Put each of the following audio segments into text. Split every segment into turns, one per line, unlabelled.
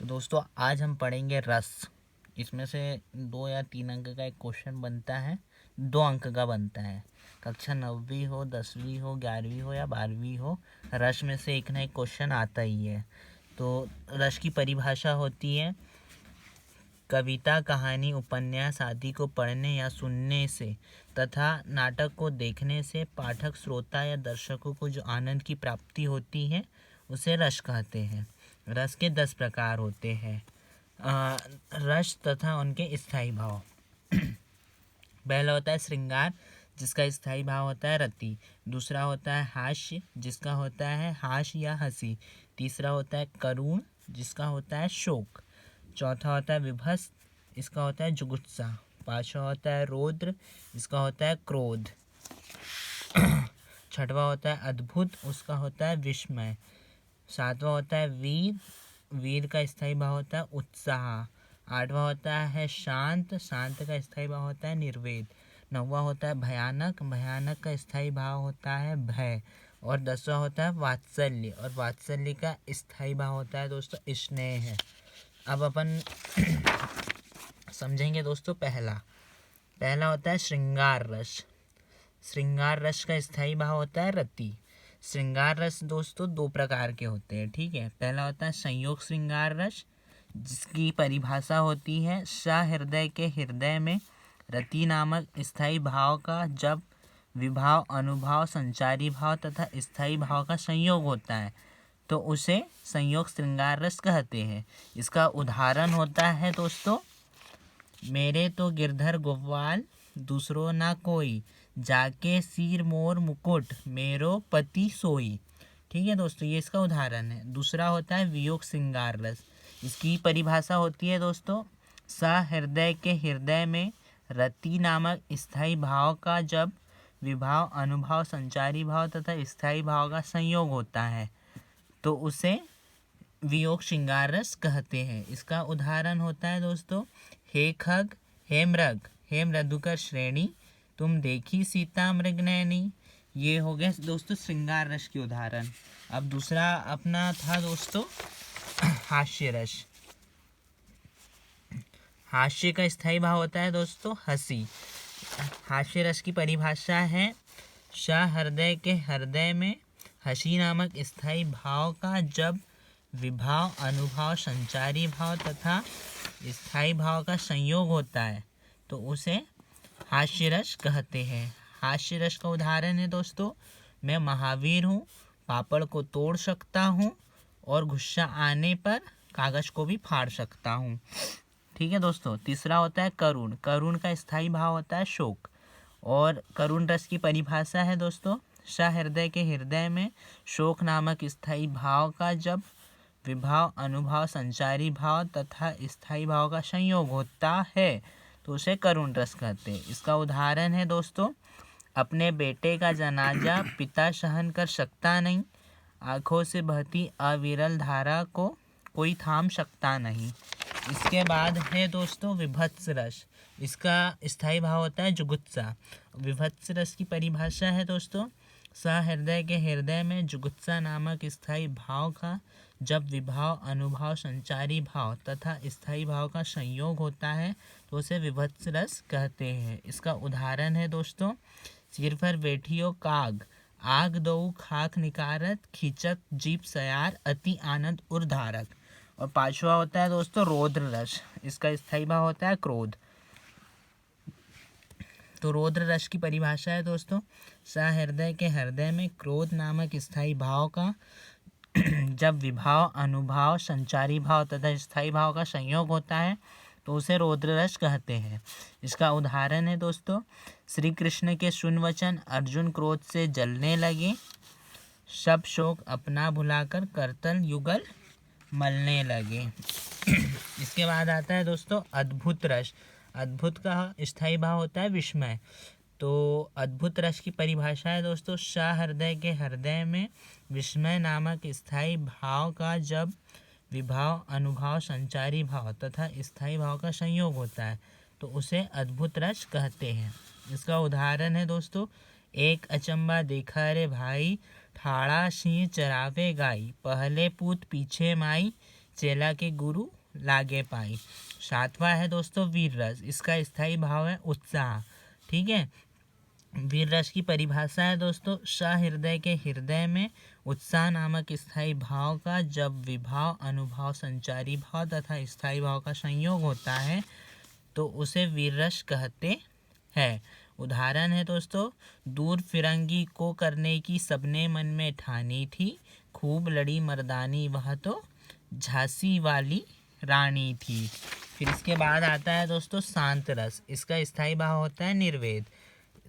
दोस्तों आज हम पढ़ेंगे रस। इसमें से 2 या 3 अंक का एक क्वेश्चन बनता है, 2 अंक का बनता है। कक्षा 9वीं हो, 10वीं हो, 11वीं हो या 12वीं हो, रस में से एक ना एक क्वेश्चन आता ही है। तो रस की परिभाषा होती है कविता, कहानी, उपन्यास आदि को पढ़ने या सुनने से तथा नाटक को देखने से पाठक, श्रोता या दर्शकों को जो आनंद की प्राप्ति होती है उसे रस कहते हैं। रस के 10 प्रकार होते हैं। रस तथा उनके स्थायी भाव। पहला होता है श्रृंगार, जिसका स्थायी भाव होता है रति। दूसरा होता है हास्य, जिसका होता है हास्य या हंसी। तीसरा होता है करुण, जिसका होता है शोक। चौथा होता है विभत्स, इसका होता है जुगुप्सा। पांचवा होता है रौद्र, इसका होता है क्रोध। छठवा होता है अद्भुत, उसका होता है विस्मय। सातवां होता है वीर, वीर का स्थायी भाव होता है उत्साह। आठवां होता है शांत, शांत का स्थायी भाव होता है निर्वेद। नौवां होता है भयानक, भयानक का स्थायी भाव होता है भय। और 10वां होता है वात्सल्य, और वात्सल्य का स्थायी भाव होता है दोस्तों स्नेह है। अब अपन समझेंगे दोस्तों। पहला होता है श्रृंगार रस। श्रृंगार रस का स्थायी भाव होता है रति। श्रृंगार रस दोस्तों 2 प्रकार के होते हैं, ठीक है। पहला होता है संयोग श्रृंगार रस, जिसकी परिभाषा होती है सहृदय के हृदय में रति नामक स्थायी भाव का जब विभाव, अनुभाव, संचारी भाव तथा स्थायी भाव का संयोग होता है तो उसे संयोग श्रृंगार रस कहते हैं। इसका उदाहरण होता है दोस्तों मेरे तो गिरधर गोपाल दूसरो ना कोई, जाके सिर मोर मुकुट मेरो पति सोई। ठीक है दोस्तों, ये इसका उदाहरण है। दूसरा होता है वियोग श्रृंगार रस। इसकी परिभाषा होती है दोस्तों सहृदय के हृदय में रति नामक स्थायी भाव का जब विभाव, अनुभाव, संचारी भाव तथा स्थायी भाव का संयोग होता है तो उसे वियोग श्रृंगार रस कहते हैं। इसका उदाहरण होता है दोस्तों हे खग, हे मृग, हे मृदुकर श्रेणी, तुम देखी सीता मृग नैनी। ये हो गए दोस्तों श्रृंगार रस के उदाहरण। अब दूसरा अपना था दोस्तों हास्य रस। हास्य का स्थायी भाव होता है दोस्तों हंसी। हास्य रस की परिभाषा है सहृदय के हृदय में हंसी नामक स्थायी भाव का जब विभाव, अनुभाव, संचारी भाव तथा स्थायी भाव का संयोग होता है तो उसे हास्य रस कहते हैं। हास्य रस का उदाहरण है दोस्तों मैं महावीर हूँ, पापड़ को तोड़ सकता हूँ और गुस्सा आने पर कागज को भी फाड़ सकता हूँ। ठीक है दोस्तों। तीसरा होता है करुण। करुण का स्थायी भाव होता है शोक। और करुण रस की परिभाषा है दोस्तों सहृदय के हृदय में शोक नामक स्थायी भाव का जब विभाव, अनुभाव, संचारी भाव तथा स्थायी भाव का संयोग होता है तो उसे करुण रस कहते हैं। इसका उदाहरण है दोस्तों अपने बेटे का जनाजा पिता सहन कर सकता नहीं, आंखों से बहती अविरल धारा को कोई थाम सकता नहीं। इसके बाद है दोस्तों विभत्स रस। इसका स्थायी भाव होता है जुगुप्सा। विभत्स रस की परिभाषा है दोस्तों सहृदय के हृदय में जुगुप्सा नामक स्थायी भाव का जब विभाव, अनुभाव, संचारी भाव तथा स्थायी भाव का संयोग होता है तो उसे विभत्स रस कहते हैं। इसका उदाहरण है दोस्तों सिर पर बैठियो काग, आग दऊ खाक निकारत, खींचक जीप सयार, अति आनंद उर्धारक। और पांचवा होता है दोस्तों रौद्र रस। इसका स्थायी भाव होता है क्रोध। तो रौद्र रस की परिभाषा है दोस्तों सहृदय के हृदय में क्रोध नामक स्थायी भाव का जब विभाव, अनुभाव, संचारी भाव तथा स्थायी भाव का संयोग होता है तो उसे रौद्र रस कहते हैं। इसका उदाहरण है दोस्तों श्री कृष्ण के सुन वचन अर्जुन क्रोध से जलने लगे, सब शोक अपना भुलाकर करतल युगल मलने लगे। इसके बाद आता है दोस्तों अद्भुत रस। अद्भुत का स्थायी भाव होता है विस्मय। तो अद्भुत रस की परिभाषा है दोस्तों सहृदय के हृदय में विस्मय नामक स्थायी भाव का जब विभाव, अनुभाव, संचारी भाव तथा स्थायी भाव का संयोग होता है तो उसे अद्भुत रस कहते हैं। इसका उदाहरण है दोस्तों एक अचंबा देखा रे भाई, ठाड़ा सिंह चरावे गाई, पहले पूत पीछे माई, चेला के गुरु लागे पाई। सातवां है दोस्तों वीर रस, इसका स्थायी भाव है उत्साह। ठीक है, वीर रस की परिभाषा है दोस्तों, सहृदय के हृदय में उत्साह नामक स्थायी भाव का जब विभाव, अनुभाव, संचारी भाव तथा स्थायी भाव का संयोग होता है तो उसे वीर रस कहते हैं। उदाहरण है दोस्तों, दूर फिरंगी को करने की सबने मन में ठानी थी, खूब लड़ी मर्दानी वह तो झांसी वाली रानी थी। फिर इसके बाद आता है दोस्तों शांत रस, इसका स्थायी भाव होता है निर्वेद।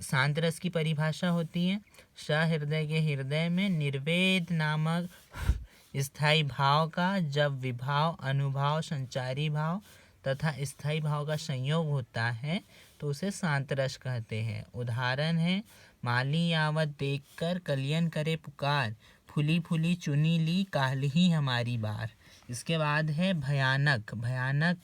शांत रस की परिभाषा होती है, सहृदय के हृदय में निर्वेद नामक स्थायी भाव का जब विभाव, अनुभाव, संचारी भाव तथा स्थायी भाव का संयोग होता है तो उसे शांत रस कहते हैं। उदाहरण है, माली यावत देखकर कलियन करे पुकार, फूली फूली चुनी ली काल्हि हमारी बार। इसके बाद है भयानक। भयानक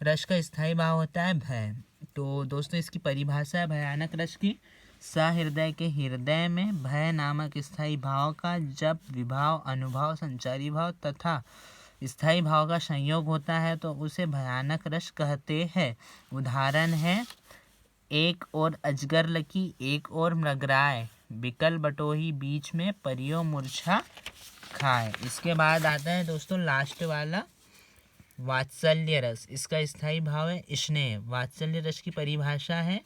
रस का स्थायी भाव होता है भय। तो दोस्तों इसकी परिभाषा है भयानक रस की, सहृदय के हृदय में भय नामक स्थायी भाव का जब विभाव, अनुभाव, संचारी भाव तथा स्थायी भाव का संयोग होता है तो उसे भयानक रस कहते हैं। उदाहरण है, एक और अजगर लकी, एक और मृगराय, बिकल बटोही बीच में परियो मूर्छा खाए। इसके बाद आता है दोस्तों लास्ट वाला वात्सल्य रस, इसका स्थायी भाव है स्नेह। वात्सल्य रस की परिभाषा है,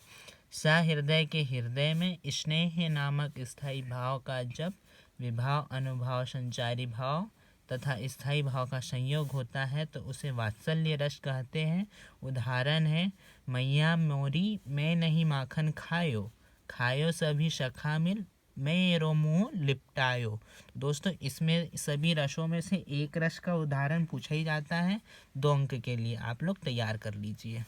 सहृदय के हृदय में स्नेह नामक स्थायी भाव का जब विभाव, अनुभाव, संचारी भाव तथा स्थायी भाव का संयोग होता है तो उसे वात्सल्य रस कहते हैं। उदाहरण है, मैया मोरी मैं नहीं माखन खायो, खायो सभी सखा मिल मेरो मुँह लिपटायो। दोस्तों इसमें सभी रसों में से एक रस का उदाहरण पूछा ही जाता है, 2 अंक के लिए आप लोग तैयार कर लीजिए।